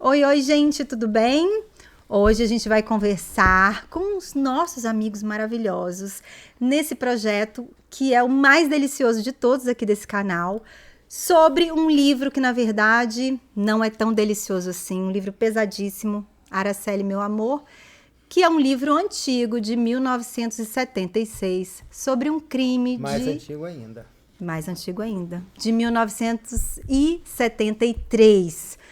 Oi, oi, gente, tudo bem? Hoje a gente vai conversar com os nossos amigos maravilhosos nesse projeto que é o mais delicioso de todos aqui desse canal, sobre um livro que, na verdade, não é tão delicioso assim, um livro pesadíssimo, Araceli, Meu Amor, que é um livro antigo de 1976, sobre um crime Mais antigo ainda. mais antigo ainda, de 1973.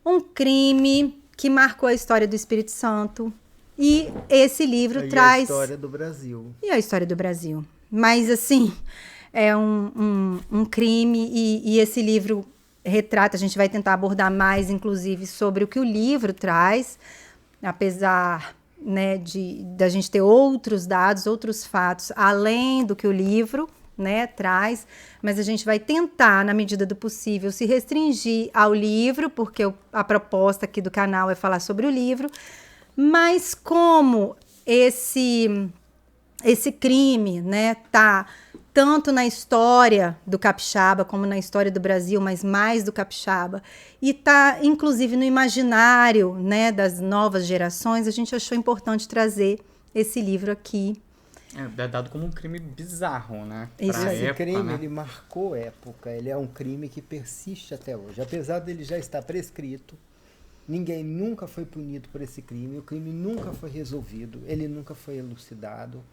Um crime que marcou a história do Espírito Santo. E esse livro E traz... a história do Brasil. E a história do Brasil. Mas, assim, é um crime e esse livro retrata, a gente vai tentar abordar mais, inclusive, sobre o que o livro traz, apesar, né, da gente ter outros dados, outros fatos, além do que o livro, né, traz, mas a gente vai tentar, na medida do possível, se restringir ao livro, porque a proposta aqui do canal é falar sobre o livro, mas como esse crime, né, tá tanto na história do capixaba como na história do Brasil, mas mais do capixaba, e tá inclusive no imaginário, né, das novas gerações, a gente achou importante trazer esse livro aqui. É dado como um crime bizarro, né? Isso Pra aí. Esse época, crime, né? ele marcou época. Ele é um crime que persiste até hoje. Apesar dele já estar prescrito, ninguém nunca foi punido por esse crime. O crime nunca foi resolvido. Ele nunca foi elucidado.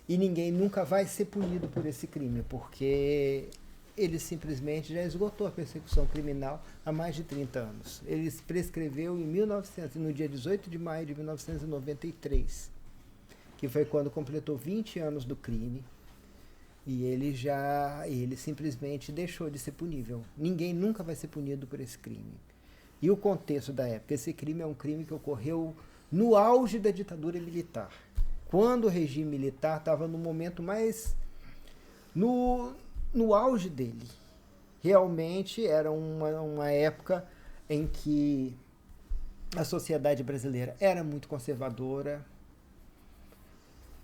E ninguém nunca vai ser punido por esse crime, porque ele simplesmente já esgotou a persecução criminal há mais de 30 anos. Ele prescreveu no dia 18 de maio de 1993, que foi quando completou 20 anos do crime, e ele simplesmente deixou de ser punível. Ninguém nunca vai ser punido por esse crime. E o contexto da época, esse crime é um crime que ocorreu no auge da ditadura militar. Quando o regime militar estava no momento mais... no auge dele. Realmente era uma época em que a sociedade brasileira era muito conservadora.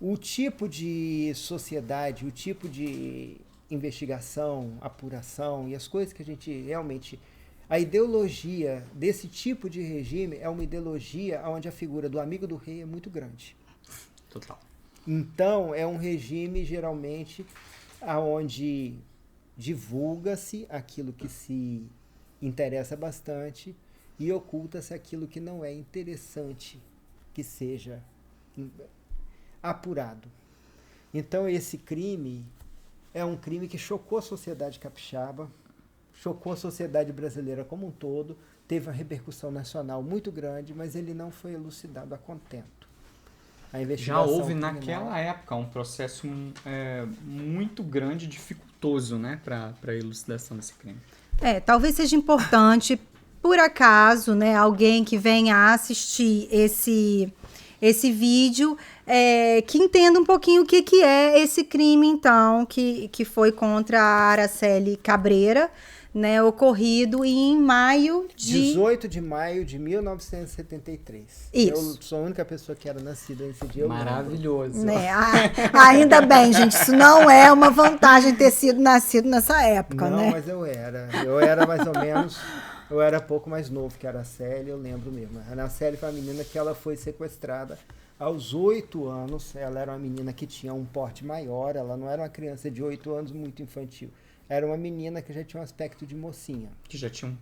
O tipo de sociedade, o tipo de investigação, apuração e as coisas que a gente realmente... A ideologia desse tipo de regime é uma ideologia onde a figura do amigo do rei é muito grande. Total. Então, é um regime, geralmente, onde divulga-se aquilo que se interessa bastante e oculta-se aquilo que não é interessante que seja apurado. Então, esse crime é um crime que chocou a sociedade capixaba, chocou a sociedade brasileira como um todo, teve uma repercussão nacional muito grande, mas ele não foi elucidado a contento. Já houve naquela época um processo muito grande, dificultoso, né, para a elucidação desse crime. Talvez seja importante, por acaso, né, alguém que venha assistir esse vídeo, que entenda um pouquinho o que é esse crime, então, que foi contra a Araceli Cabreira, né, ocorrido em maio de... 18 de maio de 1973. Isso. Eu sou a única pessoa que era nascida nesse dia. Maravilhoso. Né? Ainda bem, gente, isso não é uma vantagem ter sido nascido nessa época, não, né? Não, mas eu era mais ou menos, eu era pouco mais novo que a Araceli, eu lembro mesmo. A Araceli foi uma menina que ela foi sequestrada aos 8 anos, ela era uma menina que tinha um porte maior, ela não era uma criança de 8 anos muito infantil. Era uma menina que já tinha um aspecto de mocinha. Que já tinha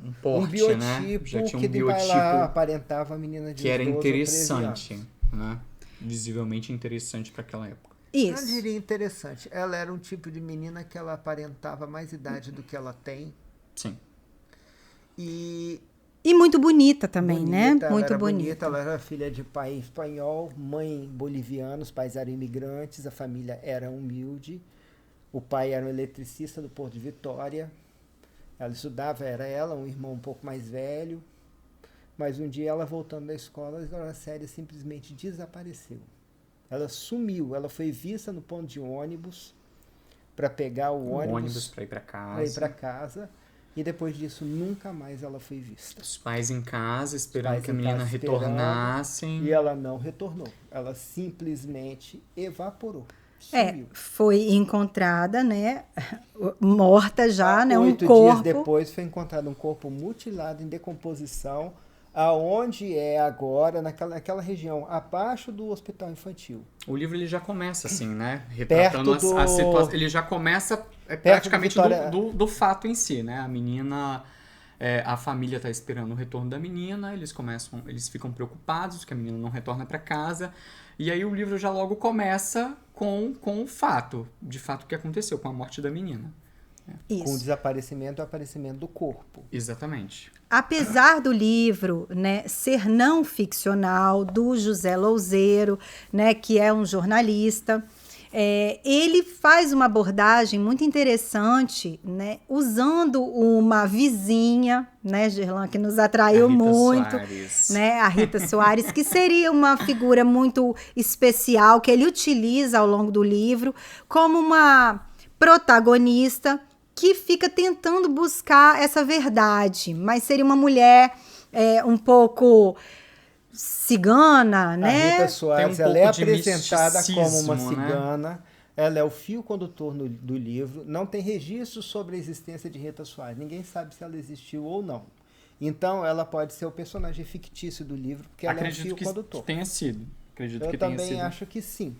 um porte, um biotipo, né? Já tinha um que biotipo ela aparentava a menina de que era 12 interessante, ou 13 anos. né? Visivelmente interessante para aquela época. Isso. Eu diria interessante. Ela era um tipo de menina que ela aparentava mais idade do que ela tem. Sim. E muito bonita também, bonita, né? Ela Muito era bonita. Ela era filha de pai espanhol, mãe boliviana, os pais eram imigrantes, a família era humilde. O pai era um eletricista do Porto de Vitória. Ela estudava, era ela, um irmão um pouco mais velho. Mas um dia ela voltando da escola, a Araceli simplesmente desapareceu. Ela sumiu, ela foi vista no ponto de ônibus para pegar o ônibus para ir para casa. Para ir para casa. E depois disso, nunca mais ela foi vista. Os pais em casa esperando que a menina retornasse. E ela não retornou. Ela simplesmente evaporou. Foi encontrada, né, morta já, né, um 8 corpo. dias depois foi encontrado um corpo mutilado em decomposição, aonde é agora, naquela região, abaixo do hospital infantil. O livro ele já começa assim, né, retratando a situação. Ele já começa praticamente do fato em si, né, a menina... a família está esperando o retorno da menina, eles ficam preocupados que a menina não retorna para casa, e aí o livro já logo começa com o fato, de fato, o que aconteceu com a morte da menina. Isso. Com o desaparecimento e o aparecimento do corpo. Exatamente. Apesar do livro, né, ser não ficcional, do José Louzeiro, né, que é um jornalista, ele faz uma abordagem muito interessante, né, usando uma vizinha, né, Gerlan, que nos atraiu muito, né, a Rita Soares, que seria uma figura muito especial, que ele utiliza ao longo do livro como uma protagonista que fica tentando buscar essa verdade, mas seria uma mulher um pouco... cigana, né? A Rita Soares, ela é apresentada como uma cigana, né? Ela é o fio condutor do livro, não tem registro sobre a existência de Rita Soares, ninguém sabe se ela existiu ou não. Então, ela pode ser o personagem fictício do livro, porque ela é um fio condutor. Que tenha sido. Eu também acho que sim.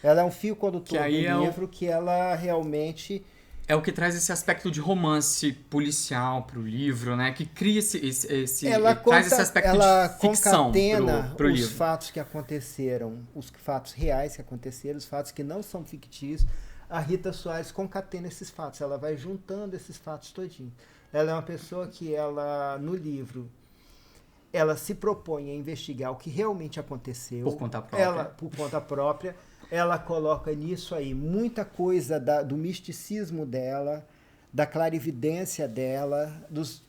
Ela é um fio condutor do livro que ela realmente... É o que traz esse aspecto de romance policial pro livro, né? Que cria traz esse aspecto de ficção pro livro. Os fatos que aconteceram, os fatos reais que aconteceram, os fatos que não são fictícios. A Rita Soares concatena esses fatos, ela vai juntando esses fatos todinhos. Ela é uma pessoa que no livro, ela se propõe a investigar o que realmente aconteceu. Por conta própria. Por conta própria. Ela coloca nisso aí muita coisa do misticismo dela, da clarividência dela, dos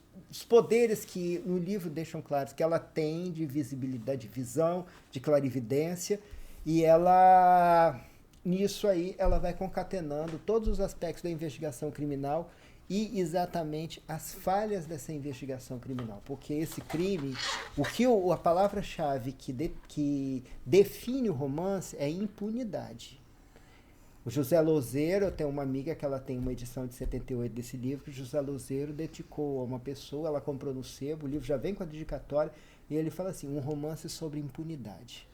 poderes que no livro deixam claros que ela tem de visibilidade, de visão, de clarividência, e nisso aí ela vai concatenando todos os aspectos da investigação criminal e exatamente as falhas dessa investigação criminal. Porque esse crime, a palavra-chave que define o romance é impunidade. O José Louzeiro, eu tenho uma amiga que ela tem uma edição de 78 desse livro, que o José Louzeiro dedicou a uma pessoa, ela comprou no sebo, o livro já vem com a dedicatória, e ele fala assim, um romance sobre impunidade.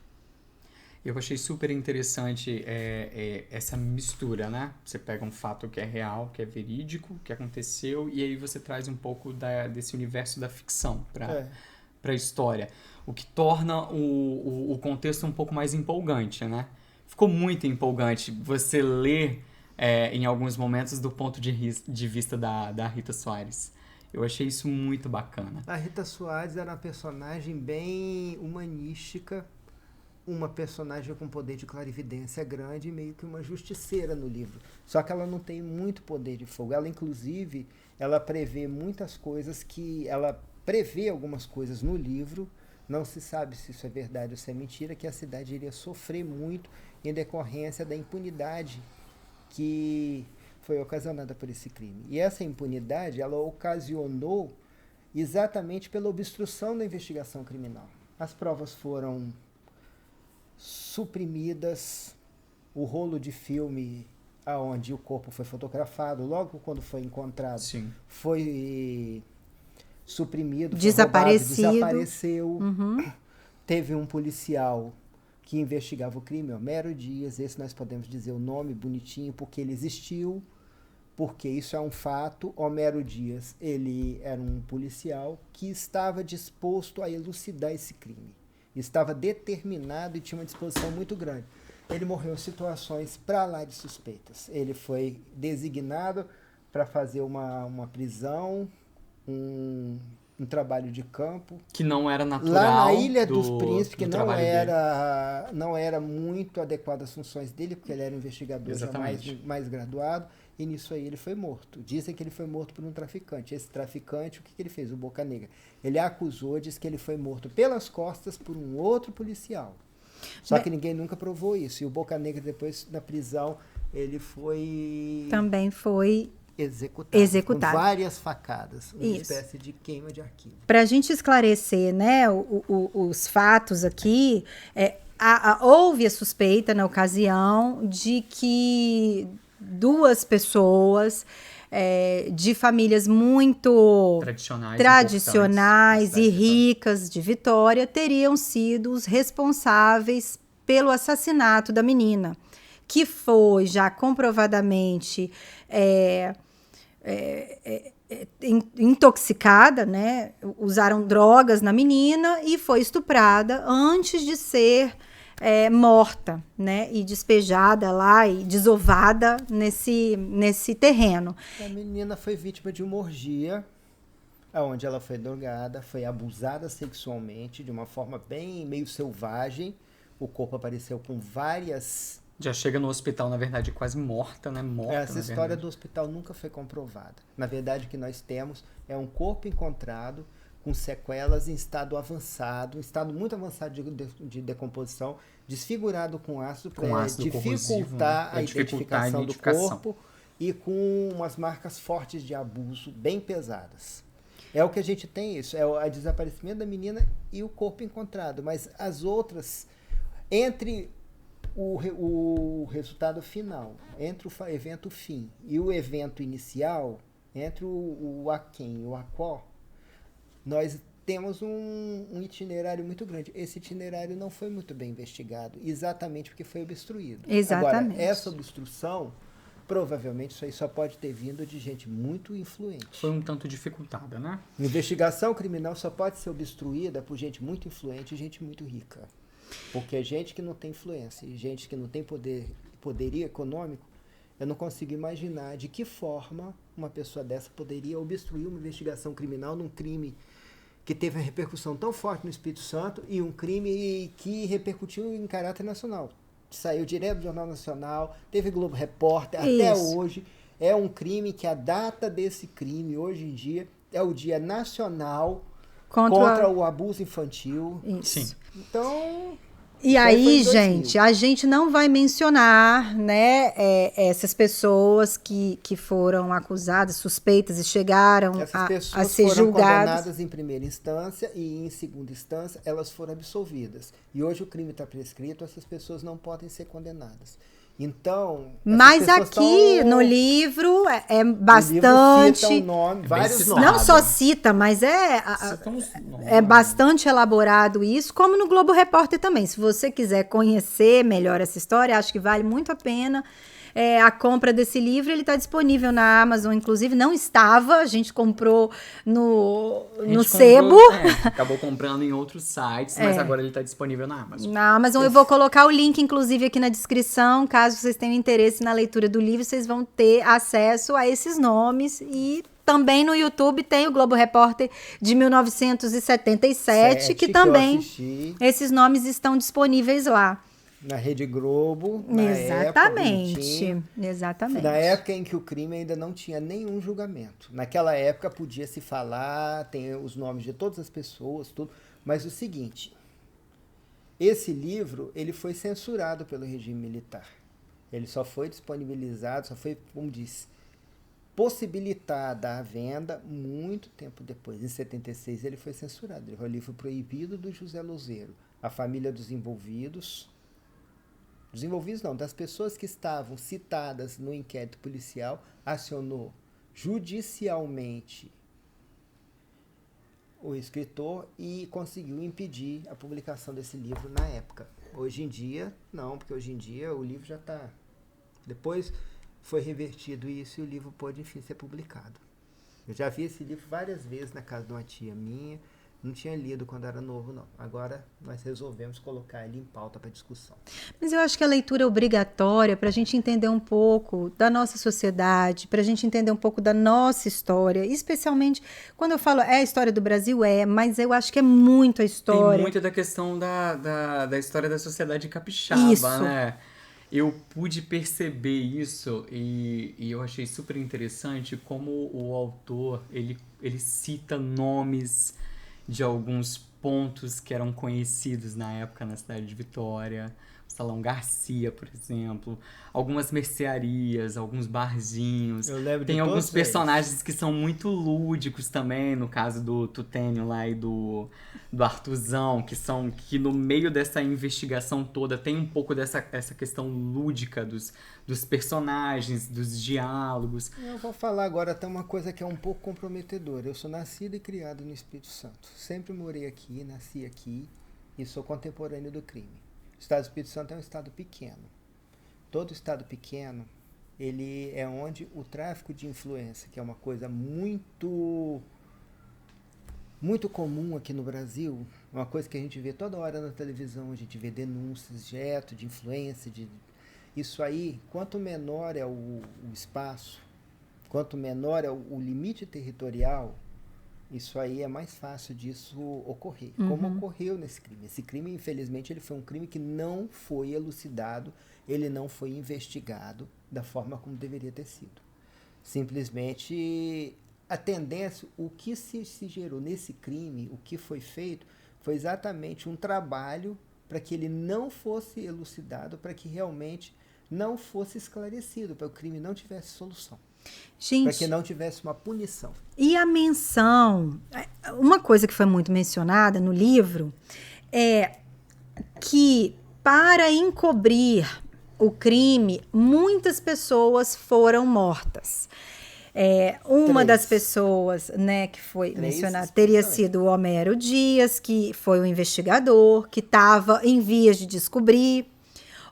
Eu achei super interessante essa mistura, né? Você pega um fato que é real, que é verídico, que aconteceu, e aí você traz um pouco desse universo da ficção para a história. O que torna o contexto um pouco mais empolgante, né? Ficou muito empolgante você ler em alguns momentos do ponto de vista da Rita Soares. Eu achei isso muito bacana. A Rita Soares era uma personagem bem humanística, uma personagem com poder de clarividência grande e meio que uma justiceira no livro. Só que ela não tem muito poder de fogo. Ela, inclusive, ela prevê muitas coisas ela prevê algumas coisas no livro, não se sabe se isso é verdade ou se é mentira, que a cidade iria sofrer muito em decorrência da impunidade que foi ocasionada por esse crime. E essa impunidade, ela ocasionou exatamente pela obstrução da investigação criminal. As provas foram suprimidas, o rolo de filme aonde o corpo foi fotografado, logo quando foi encontrado, sim, foi suprimido, desapareceu. Uhum. Teve um policial que investigava o crime, Homero Dias, esse nós podemos dizer o nome bonitinho, porque ele existiu, porque isso é um fato. Homero Dias, ele era um policial que estava disposto a elucidar esse crime. Estava determinado e tinha uma disposição muito grande. Ele morreu em situações para lá de suspeitas. Ele foi designado para fazer uma prisão, um trabalho de campo. Que não era natural. Lá na Ilha dos Príncipes, que não era muito adequado às funções dele, porque ele era um investigador já mais graduado. E nisso aí ele foi morto. Dizem que ele foi morto por um traficante. Esse traficante, o que ele fez? O Boca Negra. Ele acusou, diz que ele foi morto pelas costas por um outro policial. Só que ninguém nunca provou isso. E o Boca Negra, depois, na prisão, ele foi... Também foi executado. Com várias facadas. Uma espécie de queima de arquivo. Para a gente esclarecer, né, os fatos aqui, houve a suspeita na ocasião de que 2 pessoas de famílias muito tradicionais e ricas de Vitória teriam sido os responsáveis pelo assassinato da menina, que foi já comprovadamente intoxicada, né? Usaram drogas na menina e foi estuprada antes de ser morta, né? E despejada lá e desovada nesse terreno. A menina foi vítima de uma orgia, onde ela foi drogada, foi abusada sexualmente de uma forma bem meio selvagem. O corpo apareceu com várias... Já chega no hospital, na verdade, quase morta, né? Morta, essa história do hospital nunca foi comprovada. Na verdade, o que nós temos é um corpo encontrado com sequelas em estado avançado, estado muito avançado de decomposição, desfigurado com ácido para dificultar a identificação do corpo e com umas marcas fortes de abuso bem pesadas. É o que a gente tem isso, é o desaparecimento da menina e o corpo encontrado, mas as outras, entre o resultado final, entre o evento fim e o evento inicial, entre o aquém e o aquó, nós temos um itinerário muito grande. Esse itinerário não foi muito bem investigado, exatamente porque foi obstruído. Exatamente. Agora, essa obstrução, provavelmente isso aí só pode ter vindo de gente muito influente. Foi um tanto dificultada, né? Investigação criminal só pode ser obstruída por gente muito influente e gente muito rica. Porque gente que não tem influência e gente que não tem poderio econômico, eu não consigo imaginar de que forma uma pessoa dessa poderia obstruir uma investigação criminal num crime que teve uma repercussão tão forte no Espírito Santo e um crime que repercutiu em caráter nacional. Saiu direto do Jornal Nacional, teve Globo Repórter, até hoje. É um crime que a data desse crime, hoje em dia, é o Dia Nacional contra o Abuso Infantil. Isso. Sim. Então... E aí, gente, a gente não vai mencionar, né, essas pessoas que foram acusadas, suspeitas e chegaram a ser julgadas. Foram condenadas em primeira instância e em segunda instância elas foram absolvidas. E hoje o crime está prescrito, essas pessoas não podem ser condenadas. Então, mas aqui no livro é bastante. O livro cita nome, vários nomes. Não só cita, mas é bastante elaborado isso, como no Globo Repórter também. Se você quiser conhecer melhor essa história, acho que vale muito a pena. A compra desse livro, ele está disponível na Amazon, inclusive não estava, a gente comprou no Sebo. Acabou comprando em outros sites, mas agora ele está disponível na Amazon. Na Amazon eu vou colocar o link, inclusive, aqui na descrição, caso vocês tenham interesse na leitura do livro, vocês vão ter acesso a esses nomes. E também no YouTube tem o Globo Repórter de 1977, que também esses nomes estão disponíveis lá. Na Rede Globo, Exatamente. Na época em que o crime ainda não tinha nenhum julgamento. Naquela época podia se falar, tem os nomes de todas as pessoas, tudo. Mas o seguinte, esse livro ele foi censurado pelo regime militar. Ele só foi disponibilizado, só foi, como disse, possibilitada a venda muito tempo depois. Em 76 ele foi censurado. Ele foi o livro proibido do José Lozeiro. A família dos envolvidos não, das pessoas que estavam citadas no inquérito policial, acionou judicialmente o escritor e conseguiu impedir a publicação desse livro na época. Hoje em dia, não, porque hoje em dia o livro já está... Depois foi revertido isso e o livro pôde, enfim, ser publicado. Eu já vi esse livro várias vezes na casa de uma tia minha. Não tinha lido quando era novo, não. Agora nós resolvemos colocar ele em pauta para discussão. Mas eu acho que a leitura é obrigatória para a gente entender um pouco da nossa sociedade, para a gente entender um pouco da nossa história, especialmente quando eu falo a história do Brasil, mas eu acho que é muito a história. Tem muito da questão da história da sociedade capixaba, isso. Né? Eu pude perceber isso e eu achei super interessante como o autor, ele cita nomes de alguns pontos que eram conhecidos na época na cidade de Vitória, Salão Garcia, por exemplo, algumas mercearias, alguns barzinhos. Eu lembro de Tem alguns todos eles. personagens que são muito lúdicos também, no caso do Tutênio lá e do Arthurzão, que no meio dessa investigação toda tem um pouco essa questão lúdica dos personagens, dos diálogos. Eu vou falar agora até uma coisa que é um pouco comprometedora. Eu sou nascido e criado no Espírito Santo. Sempre morei aqui, nasci aqui e sou contemporâneo do crime. O estado do Espírito Santo é um estado pequeno. Todo estado pequeno, ele é onde o tráfico de influência, que é uma coisa muito comum aqui no Brasil, uma coisa que a gente vê toda hora na televisão, a gente vê denúncias de influência, isso aí, quanto menor é o espaço, quanto menor é o limite territorial, isso aí é mais fácil disso ocorrer. Como ocorreu nesse crime. Esse crime, infelizmente, ele foi um crime que não foi elucidado, ele não foi investigado da forma como deveria ter sido. Simplesmente, a tendência, o que se gerou nesse crime, o que foi feito, foi exatamente um trabalho para que ele não fosse elucidado, para que realmente não fosse esclarecido, para que o crime não tivesse solução. Para que não tivesse uma punição. E a menção, uma coisa que foi muito mencionada no livro é que para encobrir o crime, muitas pessoas foram mortas. Uma das pessoas, né, que foi mencionada teria sido o Homero Dias, que foi o investigador, que estava em vias de descobrir.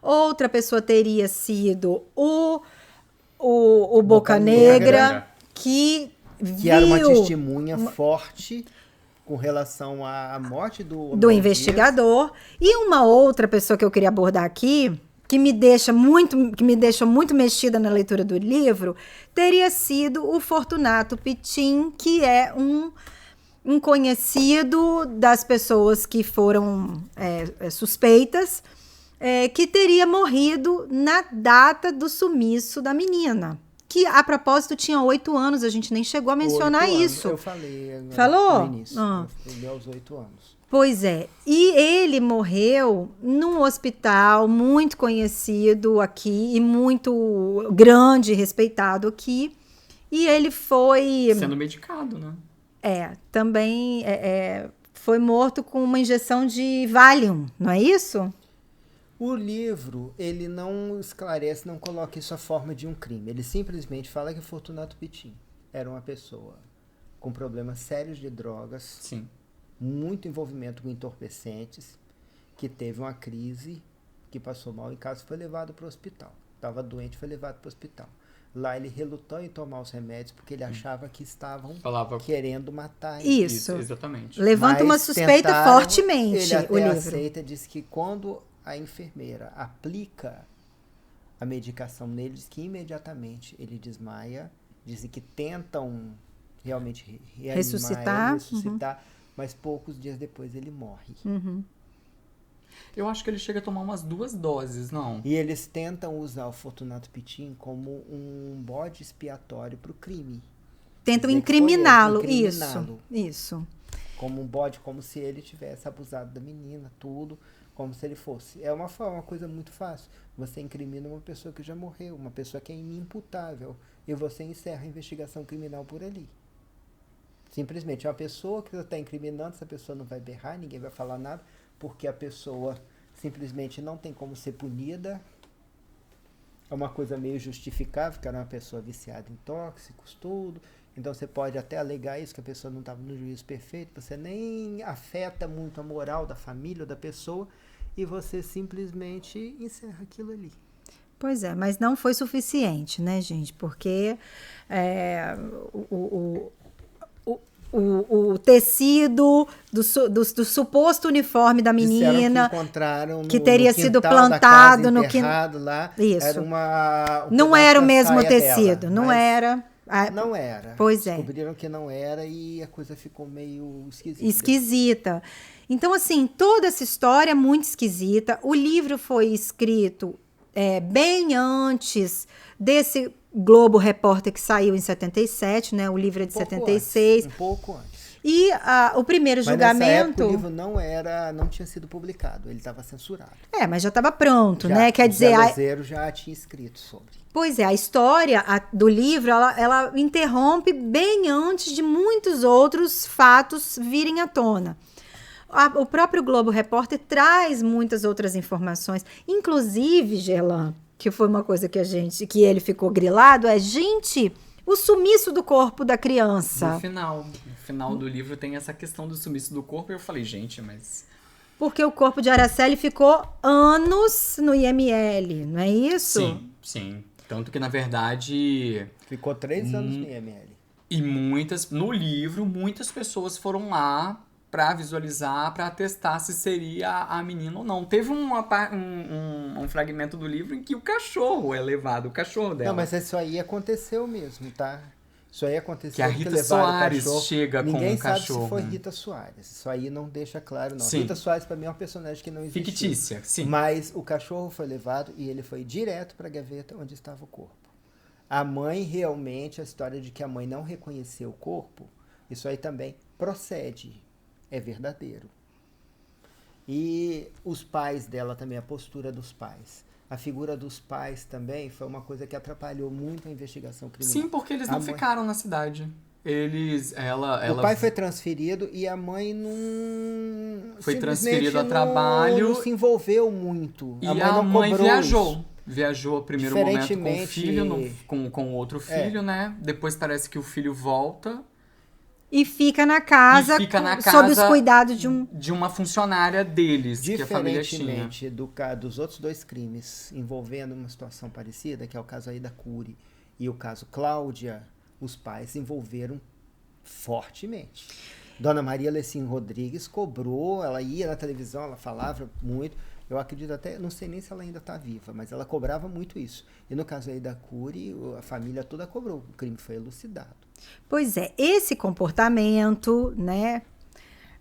Outra pessoa teria sido o Boca Negra, que era uma testemunha forte com relação à morte do investigador. E uma outra pessoa que eu queria abordar aqui, que me deixa muito mexida na leitura do livro, teria sido o Fortunato Pitin, que é um conhecido das pessoas que foram suspeitas, que teria morrido na data do sumiço da menina. Que, a propósito, tinha 8 anos, a gente nem chegou a mencionar isso. Eu falei agora, falou? No início. Ele aos 8 anos. Pois é. E ele morreu num hospital muito conhecido aqui e muito grande, respeitado aqui. E ele foi... sendo medicado, né? Também foi morto com uma injeção de Valium, não é isso? O livro, ele não esclarece, não coloca isso à forma de um crime. Ele simplesmente fala que Fortunato Pitin era uma pessoa com problemas sérios de drogas, sim, muito envolvimento com entorpecentes, que teve uma crise, que passou mal em casa e foi levado para o hospital. Estava doente, foi levado para o hospital. Lá ele relutou em tomar os remédios porque ele achava que estavam querendo matar ele. Isso, exatamente. Levanta uma suspeita fortemente. Ele até o livro aceita, diz que quando a enfermeira aplica a medicação nele, diz que imediatamente ele desmaia, dizem que tentam realmente ressuscitar, mas poucos dias depois ele morre. Eu acho que ele chega a tomar umas 2 doses, não? E eles tentam usar o Fortunato Pitin como um bode expiatório para o crime. Tentam incriminá-lo, isso. Como um bode, como se ele tivesse abusado da menina, tudo, como se ele fosse. É uma coisa muito fácil. Você incrimina uma pessoa que já morreu, uma pessoa que é inimputável, e você encerra a investigação criminal por ali. Simplesmente, uma pessoa que você está incriminando, essa pessoa não vai berrar, ninguém vai falar nada, porque a pessoa simplesmente não tem como ser punida. É uma coisa meio justificável, que era uma pessoa viciada em tóxicos, tudo. Então você pode até alegar isso, que a pessoa não estava no juízo perfeito, você nem afeta muito a moral da família ou da pessoa, e você simplesmente encerra aquilo ali. Pois é, mas não foi suficiente, né, gente? Porque o tecido do suposto uniforme da menina que teria sido plantado no quintal lá. Isso. Não era o mesmo tecido, dela, não era. Não era. Pois é. Descobriram que não era e a coisa ficou meio esquisita. Então, assim, toda essa história é muito esquisita. O livro foi escrito bem antes desse Globo Repórter que saiu em 77, né? O livro é de 76. Um pouco antes. E o primeiro Mas nessa época o julgamento... livro não tinha sido publicado, ele estava censurado. Mas já estava pronto, Já, né? Quer o dizer... Zé já tinha escrito sobre. Pois é, a história do livro, ela interrompe bem antes de muitos outros fatos virem à tona. O próprio Globo Repórter traz muitas outras informações, inclusive, Gerlan, que foi uma coisa que ele ficou grilado, gente, o sumiço do corpo da criança. No final do livro tem essa questão do sumiço do corpo, e eu falei, gente, mas... Porque o corpo de Araceli ficou anos no IML, não é isso? Sim. Tanto que, na verdade... Ficou 3 anos no IML. E no livro, muitas pessoas foram lá para visualizar, para testar se seria a menina ou não. Teve um fragmento do livro em que o cachorro é levado, o cachorro dela. Não, mas isso aí aconteceu mesmo, tá? Isso aí aconteceu. Que a Rita Soares chega com um cachorro. Ninguém sabe se foi Rita Soares. Isso aí não deixa claro, não. Sim. Rita Soares, pra mim, é uma personagem que não existe. Fictícia, sim. Mas o cachorro foi levado e ele foi direto pra gaveta onde estava o corpo. A mãe, realmente, a história de que a mãe não reconheceu o corpo, isso aí também procede. É verdadeiro. E os pais dela também, a postura dos pais. A figura dos pais também foi uma coisa que atrapalhou muito a investigação criminal. Sim, porque eles não ficaram na cidade. O pai foi transferido e a mãe não... Foi transferido a trabalho. Não se envolveu muito. E a mãe viajou. Viajou, primeiro momento com o filho, com outro filho, né? Depois parece que o filho volta. E fica na casa, sob os cuidados de uma funcionária deles, que a família tinha. Diferentemente dos outros 2 crimes envolvendo uma situação parecida, que é o caso Aida Cury e o caso Cláudia, os pais se envolveram fortemente. Dona Maria Lecim Rodrigues cobrou, ela ia na televisão, ela falava muito. Eu acredito até, não sei nem se ela ainda está viva, mas ela cobrava muito isso. E no caso aí da Cury, a família toda cobrou, o crime foi elucidado. Pois é, esse comportamento, né,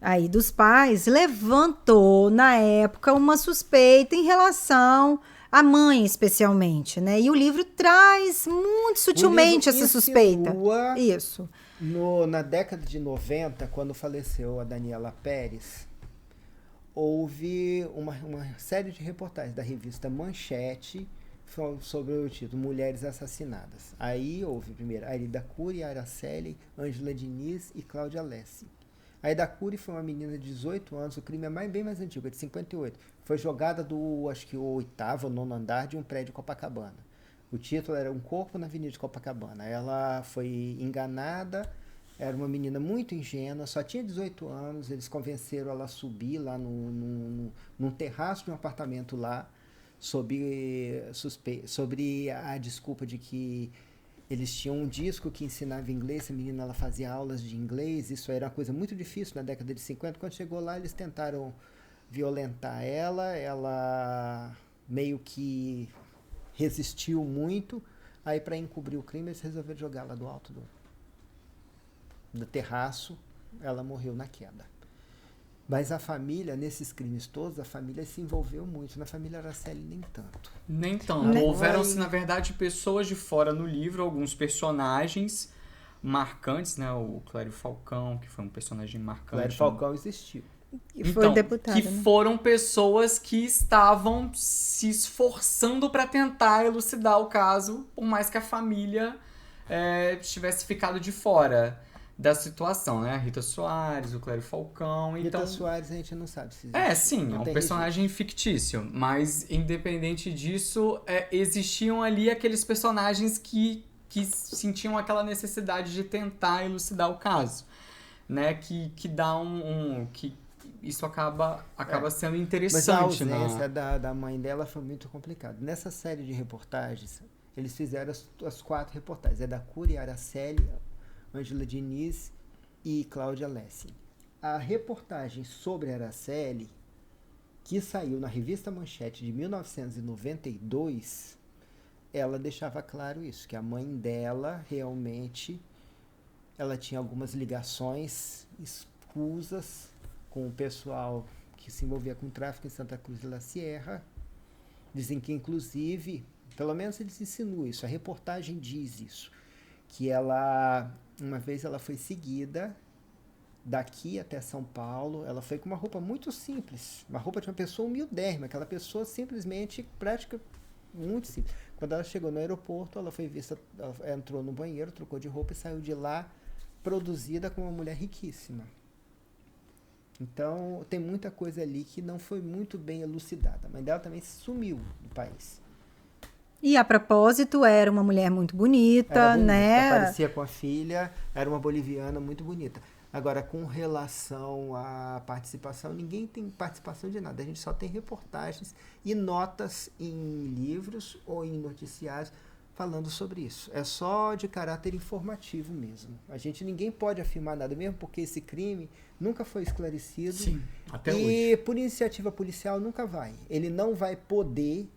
aí dos pais levantou na época uma suspeita em relação à mãe, especialmente, né? E o livro traz muito sutilmente essa suspeita. Isso. Na década de 90, quando faleceu a Daniela Pérez, houve uma série de reportagens da revista Manchete sobre o título Mulheres Assassinadas. Aí houve primeiro a Aida Cury, a Araceli, Ângela Diniz e Cláudia Lesse. A Aida Cury foi uma menina de 18 anos, o crime é bem mais antigo, é de 58. Foi jogada acho que o 8º ou 9º andar de um prédio em Copacabana. O título era Um Corpo na Avenida de Copacabana. Ela foi enganada, era uma menina muito ingênua, só tinha 18 anos, eles convenceram ela a subir lá num terraço de um apartamento lá, sobre a desculpa de que eles tinham um disco que ensinava inglês, a menina ela fazia aulas de inglês, isso era uma coisa muito difícil na década de 50. Quando chegou lá, eles tentaram violentar ela meio que resistiu muito, aí para encobrir o crime eles resolveram jogá-la do alto do terraço, ela morreu na queda. Mas a família, nesses crimes todos, a família se envolveu muito. Na família Araceli, nem tanto. Nem tanto. Houveram-se, na verdade, pessoas de fora no livro, alguns personagens marcantes, né? O Clério Falcão, que foi um personagem marcante. Clério Falcão existiu. E foi deputado, que foram pessoas que estavam se esforçando para tentar elucidar o caso, por mais que a família tivesse ficado de fora da situação, né? A Rita Soares, o Clério Falcão. Rita Soares a gente não sabe se existe. Sim, é um personagem fictício. Mas, independente disso, existiam ali aqueles personagens que sentiam aquela necessidade de tentar elucidar o caso. Né? Que dá que isso acaba sendo interessante. Mas a ausência da mãe dela foi muito complicado. Nessa série de reportagens, eles fizeram as 4 reportagens. Aida Cury, Araceli, Ângela Diniz e Cláudia Lessing. A reportagem sobre Araceli, que saiu na revista Manchete de 1992, ela deixava claro isso, que a mãe dela realmente ela tinha algumas ligações escusas com o pessoal que se envolvia com tráfico em Santa Cruz de la Sierra. Dizem que, inclusive, pelo menos eles insinuam isso, a reportagem diz isso, que uma vez ela foi seguida daqui até São Paulo. Ela foi com uma roupa muito simples, uma roupa de uma pessoa humildérrima, aquela pessoa simplesmente prática, muito simples. Quando ela chegou no aeroporto, ela foi vista, ela entrou no banheiro, trocou de roupa e saiu de lá produzida como uma mulher riquíssima. Então, tem muita coisa ali que não foi muito bem elucidada. A mãe dela também sumiu do país. E a propósito, era uma mulher muito bonita, Era bonita, né? parecia com a filha, era uma boliviana muito bonita. Agora, com relação à participação, ninguém tem participação de nada. A gente só tem reportagens e notas em livros ou em noticiários falando sobre isso. É só de caráter informativo mesmo. Ninguém pode afirmar nada, mesmo porque esse crime nunca foi esclarecido. Sim, até e hoje. por iniciativa policial nunca vai. Ele não vai poder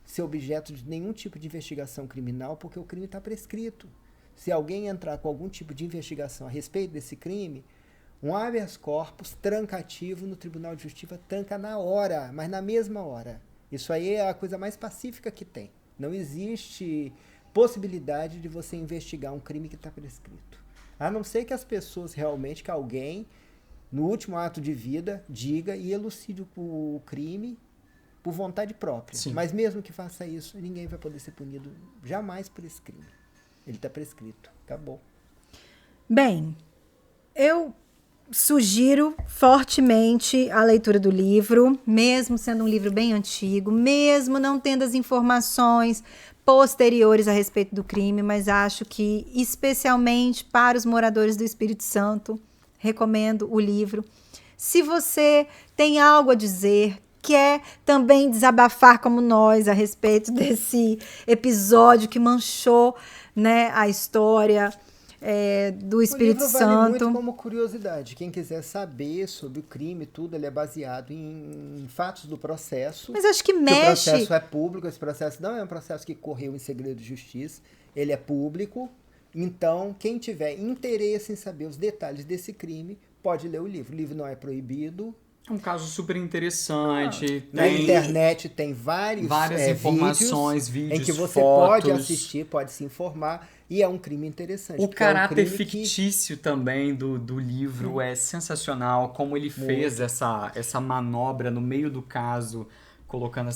ser objeto de nenhum tipo de investigação criminal, porque o crime está prescrito. Se alguém entrar com algum tipo de investigação a respeito desse crime, um habeas corpus trancativo no Tribunal de Justiça tranca na hora, mas na mesma hora. Isso aí é a coisa mais pacífica que tem. Não existe possibilidade de você investigar um crime que está prescrito. A não ser que as pessoas realmente, que alguém, no último ato de vida, diga e elucide o crime por vontade própria. Sim. Mas mesmo que faça isso, ninguém vai poder ser punido jamais por esse crime. Ele está prescrito. Acabou. Bem, eu sugiro fortemente a leitura do livro, mesmo sendo um livro bem antigo, mesmo não tendo as informações posteriores a respeito do crime, mas acho que, especialmente para os moradores do Espírito Santo, recomendo o livro. Se você tem algo a dizer, quer também desabafar como nós a respeito desse episódio que manchou, né, a história do Espírito O livro Santo. vale muito como curiosidade. Quem quiser saber sobre o crime, tudo, ele é baseado em fatos do processo. Mas acho que O mexe. processo é público, esse processo não é um processo que correu em segredo de justiça, ele é público. Então, quem tiver interesse em saber os detalhes desse crime, pode ler o livro. O livro não é proibido. É um caso super interessante. Na internet tem várias informações, vídeos, em que você fotos. pode assistir, pode se informar, e é um crime interessante. O porque é um caráter crime fictício também do livro é sensacional, como ele fez essa manobra no meio do caso, colocando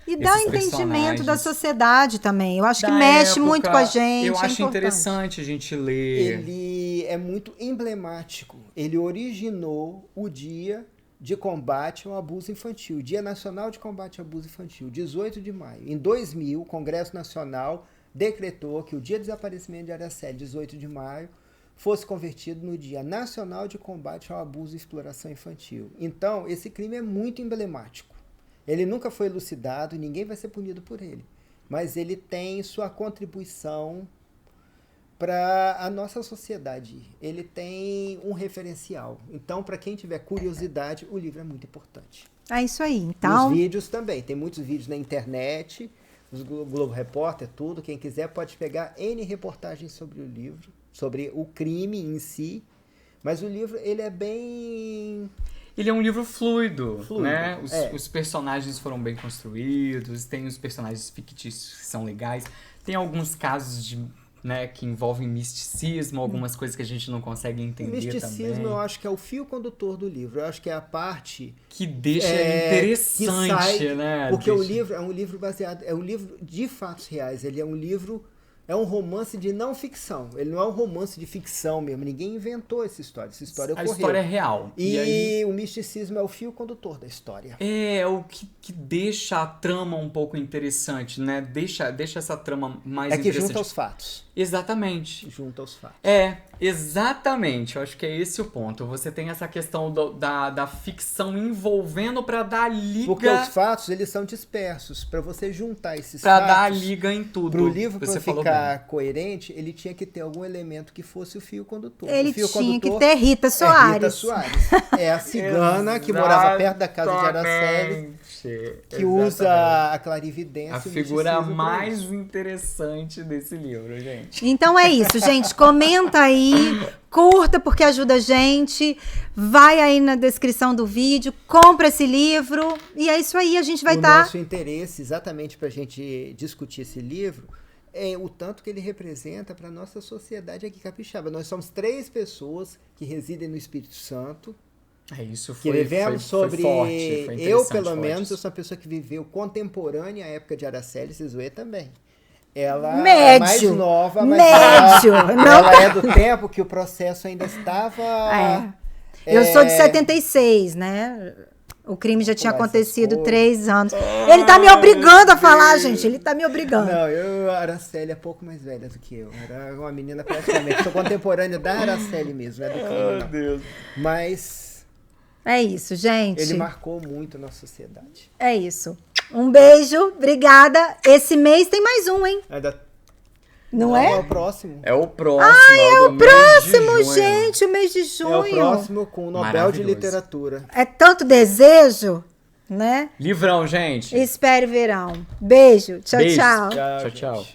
E dá esses entendimento da personagens. sociedade também. Eu acho que Da mexe época, muito com a gente. Eu é acho importante. interessante a gente ler. Ele é muito emblemático. Ele originou o Dia de Combate ao Abuso Infantil, Dia Nacional de Combate ao Abuso Infantil, 18 de maio. Em 2000, o Congresso Nacional decretou que o dia do desaparecimento de Araceli, 18 de maio, fosse convertido no Dia Nacional de Combate ao Abuso e Exploração Infantil. Então, esse crime é muito emblemático. Ele nunca foi elucidado e ninguém vai ser punido por ele. Mas ele tem sua contribuição para a nossa sociedade. Ele tem um referencial. Então, para quem tiver curiosidade, o livro é muito importante. É isso aí. Então, Os vídeos também. Tem muitos vídeos na internet, os Globo Repórter, tudo. Quem quiser pode pegar N reportagens sobre o livro, sobre o crime em si. Mas o livro, ele é bem... Ele é um livro fluido, né? é. Os personagens foram bem construídos, tem os personagens fictícios que são legais, tem alguns casos né, que envolvem misticismo, algumas coisas que a gente não consegue entender misticismo, também. eu acho que é o fio condutor do livro. Eu acho que é a parte Que deixa interessante, que sai, né? Porque o livro é um livro baseado, é um livro de fatos reais. Ele é um livro, é um romance de não ficção. Ele não é um romance de ficção mesmo. Ninguém inventou essa história. Essa história ocorreu. A história é real. E aí, o misticismo é o fio condutor da história. é o que deixa a trama um pouco interessante, né? Deixa essa trama mais É que interessante. junta os fatos. Exatamente. Junta os fatos. Exatamente. Eu acho que é esse o ponto. Você tem essa questão da ficção envolvendo pra dar liga. Porque os fatos, eles são dispersos. Para você juntar esses Pra fatos... dar liga em tudo. Para o livro Você pra falou ficar coerente, ele tinha que ter algum elemento que fosse o fio condutor. ele O fio tinha que condutor ter Rita Soares. Rita Soares. É a cigana que morava perto da casa de Araceli, que usa a clarividência. a e o figura misticismo pra mais isso. interessante desse livro, gente. Então é isso, gente. Comenta aí, curta porque ajuda a gente. Vai aí na descrição do vídeo, compra esse livro. E é isso aí, a gente vai O estar... nosso interesse, exatamente para a gente discutir esse livro, o tanto que ele representa para a nossa sociedade aqui capixaba. Nós somos 3 pessoas que residem no Espírito Santo. Isso que foi, vivemos sobre... forte, foi eu, pelo forte. menos, eu sou uma pessoa que viveu contemporânea à época de Araceli Sisuê também. Ela Médio. é mais nova, mas Médio. ela é do tempo que o processo ainda estava... Eu sou de 76, né? O crime já tinha acontecido 3 anos. Ele tá me obrigando a falar, gente. Ele tá me obrigando. Não, a Araceli é pouco mais velha do que eu. Era uma menina praticamente. Sou contemporânea da Araceli mesmo, não é do crime, não. Deus. Mas... É isso, gente. ele marcou muito na sociedade. É isso. Um beijo, obrigada. Esse mês tem mais um, hein? Não é? É o próximo. É o próximo. É o do mês de próximo, junho. gente, o mês de junho. É o próximo com o Nobel de Maravilhoso. Literatura. É tanto desejo, né? Livrão, gente. Espere o verão. Beijo. Tchau, Beijo. tchau. Tchau, gente. tchau.